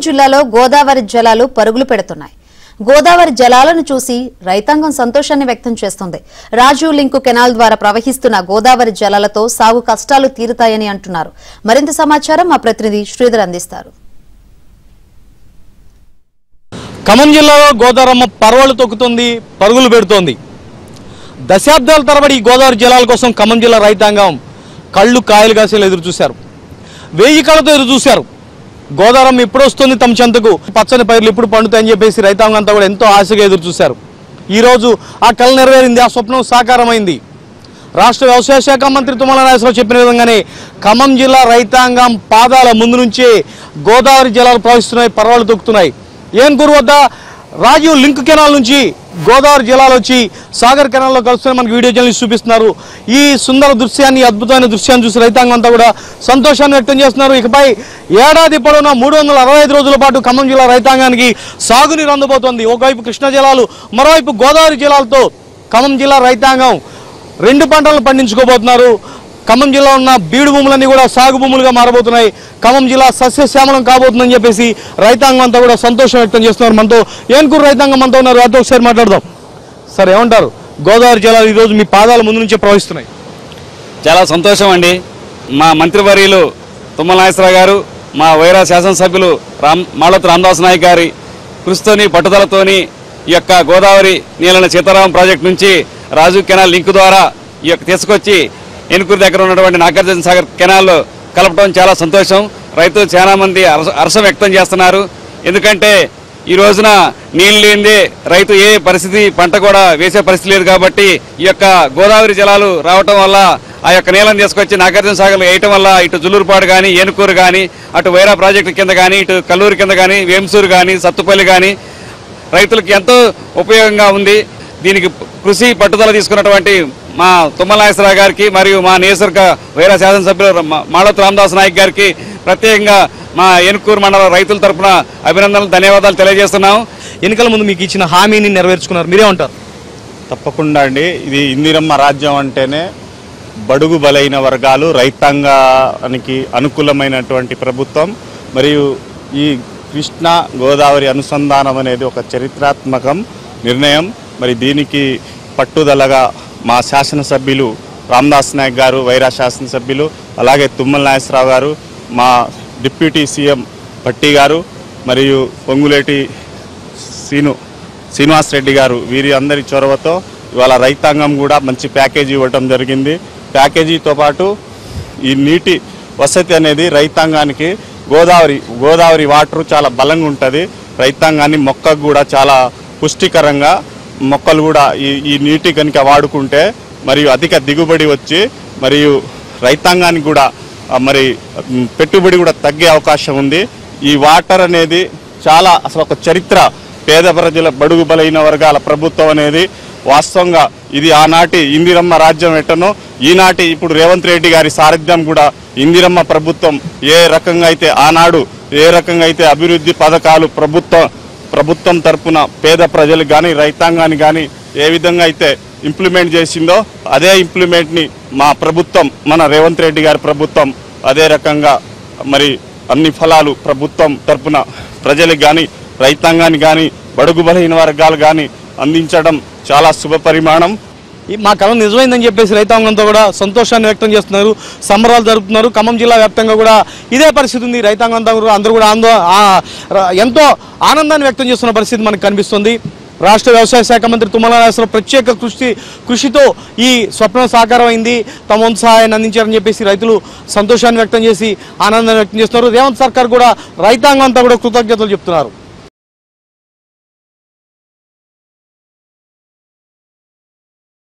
జిల్లాలో గోదావరి జలాలు పరుగులు పెడుతున్నాయి. గోదావరి జలాలను చూసి రైతాంగం సంతోషాన్ని వ్యక్తం చేస్తుంది. రాజీవ్ లింక్ కెనాల్ ద్వారా ప్రవహిస్తున్న గోదావరి జలాలతో సాగు కష్టాలు తీరుతాయని అంటున్నారు. మరింత సమాచారం మా ప్రతినిధి శ్రీధర్ అందిస్తారు. ఖమ్మం జిల్లాలో గోదావరమ్మ పర్వాలు తొక్కుతుంది, పరుగులు పెడుతోంది. దశాబ్దాల తరబడి గోదావరి జలాల కోసం ఖమ్మం జిల్లా రైతాంగం కళ్ళు కాయలు కాసేలు ఎదురు చూశారు. 1000 కళ్ళతో ఎదురు చూశారు. గోదావరమ్మ ఇప్పుడు వస్తుంది తమ చెంతకు, పచ్చని పైర్లు ఇప్పుడు పండుతాయని చెప్పేసి రైతాంగం అంతా కూడా ఎంతో ఆశగా ఎదురు చూశారు. ఈరోజు ఆ కళ నెరవేరింది, ఆ స్వప్నం సాకారమైంది. రాష్ట్ర వ్యవసాయ శాఖ మంత్రి తుమ్మల నాగేశ్వరరావు చెప్పిన విధంగానే ఖమ్మం జిల్లా రైతాంగం పాదాల ముందు నుంచే గోదావరి జలాలు ప్రవహిస్తున్నాయి, పర్వాలు తొక్కుతున్నాయి. ఏన్కూరు వద్ద రాజీవ్ లింక్ కెనాల్ నుంచి గోదావరి జలాలు వచ్చి సాగర్ కెనాల్లో కలుస్తున్నాయి. మనకు వీడియో జర్నలిస్ట్ చూపిస్తున్నారు. ఈ సుందర దృశ్యాన్ని, అద్భుతమైన దృశ్యాన్ని చూసి రైతాంగం అంతా కూడా సంతోషాన్ని వ్యక్తం చేస్తున్నారు. ఇకపై ఏడాది పొడవునా 365 రోజుల పాటు ఖమ్మం జిల్లా రైతాంగానికి సాగునీరు అందబోతోంది. ఒకవైపు కృష్ణా జలాలు, మరోవైపు గోదావరి జలాలతో ఖమ్మం జిల్లా రైతాంగం 2 పంటలను పండించుకోబోతున్నారు. ఖమ్మం జిల్లా ఉన్న బీడు భూములన్నీ కూడా సాగు భూములుగా మారబోతున్నాయి. ఖమ్మం జిల్లా సస్యశ్యామలం కాబోతుందని చెప్పేసి రైతాంగం అంతా కూడా సంతోషం వ్యక్తం చేస్తున్నారు. మనతో ఏన్కూరు రైతాంగం అంతా ఉన్నారు, వారితో ఒకసారి మాట్లాడదాం. సార్, ఏమంటారు? గోదావరి జలాలు ఈరోజు మీ పాదాల ముందు నుంచే ప్రవహిస్తున్నాయి. చాలా సంతోషం అండి. మా మంత్రివర్యులు తుమ్మల నాగేశ్వరరావు గారు, మా వైరా శాసనసభ్యులు మాళోతు రామదాస్ నాయక్ గారి కృషితోని, పట్టుదలతోని ఈ యొక్క గోదావరి నీళ్ళ సీతారాం ప్రాజెక్టు నుంచి రాజీవ్ కెనాల్ లింక్ ద్వారా ఈ యొక్క తీసుకొచ్చి ఏన్కూరు దగ్గర ఉన్నటువంటి నాగార్జున సాగర్ కెనాల్లో కలపడం చాలా సంతోషం. రైతులు చాలా మంది హర్షం వ్యక్తం చేస్తున్నారు. ఎందుకంటే ఈ రోజున నీళ్ళు లేనిదే రైతు ఏ పరిస్థితి, పంట కూడా వేసే పరిస్థితి లేదు. కాబట్టి ఈ యొక్క గోదావరి జలాలు రావటం వల్ల, ఆ యొక్క నీళ్ళని తీసుకొచ్చి నాగార్జున సాగర్లో వేయటం వల్ల ఇటు జుల్లూరుపాడు కానీ, ఏనుకూరు కానీ, అటు వైరా ప్రాజెక్టు కింద కానీ, ఇటు కల్లూరు కింద కానీ, వేంసూరు కానీ, సత్తుపల్లి కానీ రైతులకు ఎంతో ఉపయోగంగా ఉంది. దీనికి కృషి పట్టుదల తీసుకున్నటువంటి మా తుమ్మల నాగేశ్వరరావు గారికి మరియు మా నియోజకవర్గ వైరా శాసనసభ్యులు మాళోతు రామదాస్ నాయక్ గారికి ప్రత్యేకంగా మా ఏన్కూరు మండల రైతుల తరఫున అభినందనలు, ధన్యవాదాలు తెలియజేస్తున్నాం. ఎన్నికల ముందు మీకు ఇచ్చిన హామీని నెరవేర్చుకున్నారు, మీరే ఉంటారు? తప్పకుండా అండి. ఇది ఇందిరమ్మ రాజ్యం అంటేనే బడుగు బలైన వర్గాలు, రైతాంగానికి అనుకూలమైనటువంటి ప్రభుత్వం. మరియు ఈ కృష్ణా గోదావరి అనుసంధానం అనేది ఒక చరిత్రాత్మకం నిర్ణయం. మరి దీనికి పట్టుదలగా మా శాసనసభ్యులు రామదాస్ నాయక్ గారు, వైరా శాసనసభ్యులు, అలాగే తుమ్మల నాగేశ్వరరావు గారు, మా డిప్యూటీ సీఎం భట్టి గారు, మరియు పొంగులేటి శ్రీనివాస్ రెడ్డి గారు, వీరి అందరి చొరవతో ఇవాళ రైతాంగం కూడా మంచి ప్యాకేజీ ఇవ్వటం జరిగింది. ప్యాకేజీతో పాటు ఈ నీటి వసతి అనేది రైతాంగానికి గోదావరి వాటర్ చాలా బలంగా ఉంటుంది. రైతాంగాన్ని మొక్కకు కూడా చాలా పుష్టికరంగా, మొక్కలు కూడా ఈ నీటి కనుక వాడుకుంటే మరియు అధిక దిగుబడి వచ్చి మరియు రైతాంగానికి కూడా మరి పెట్టుబడి కూడా తగ్గే అవకాశం ఉంది. ఈ వాటర్ అనేది చాలా అసలు ఒక చరిత్ర. పేద ప్రజల, బడుగు బలైన వర్గాల ప్రభుత్వం అనేది వాస్తవంగా ఇది ఆనాటి ఇందిరమ్మ రాజ్యం ఎట్టనో ఈనాటి ఇప్పుడు రేవంత్ రెడ్డి గారి సారథ్యం కూడా ఇందిరమ్మ ప్రభుత్వం ఏ రకంగా అయితే ఆనాడు ఏ రకంగా అయితే అభివృద్ధి పథకాలు ప్రభుత్వం తరపున పేద ప్రజలకు కానీ, రైతాంగానికి కానీ ఏ విధంగా అయితే ఇంప్లిమెంట్ చేసిందో అదే ఇంప్లిమెంట్ని మా ప్రభుత్వం, మన రేవంత్ రెడ్డి గారి ప్రభుత్వం అదే రకంగా మరి అన్ని ఫలాలు ప్రభుత్వం తరపున ప్రజలకు కానీ, రైతాంగానికి కానీ, బడుగు బలహీన వర్గాలు కానీ అందించడం చాలా శుభ పరిమాణం. మా కళ నిజమైందని చెప్పేసి రైతాంగంతో కూడా సంతోషాన్ని వ్యక్తం చేస్తున్నారు, సంబరాలు జరుపుతున్నారు. ఖమ్మం జిల్లా వ్యాప్తంగా కూడా ఇదే పరిస్థితి ఉంది. రైతాంగం అందరూ కూడా ఎంతో ఆనందాన్ని వ్యక్తం చేస్తున్న పరిస్థితి మనకు కనిపిస్తుంది. రాష్ట్ర వ్యవసాయ శాఖ మంత్రి తుమ్మల నాగేశ్వరరావు ప్రత్యేక కృషితో ఈ స్వప్నం సాకారమైంది, తమ వంతు సహాయాన్ని అందించారని చెప్పేసి రైతులు సంతోషాన్ని వ్యక్తం చేసి ఆనందాన్ని వ్యక్తం చేస్తున్నారు. రేవంత్ సర్కార్ కూడా రైతాంగం అంతా కూడా కృతజ్ఞతలు చెప్తున్నారు.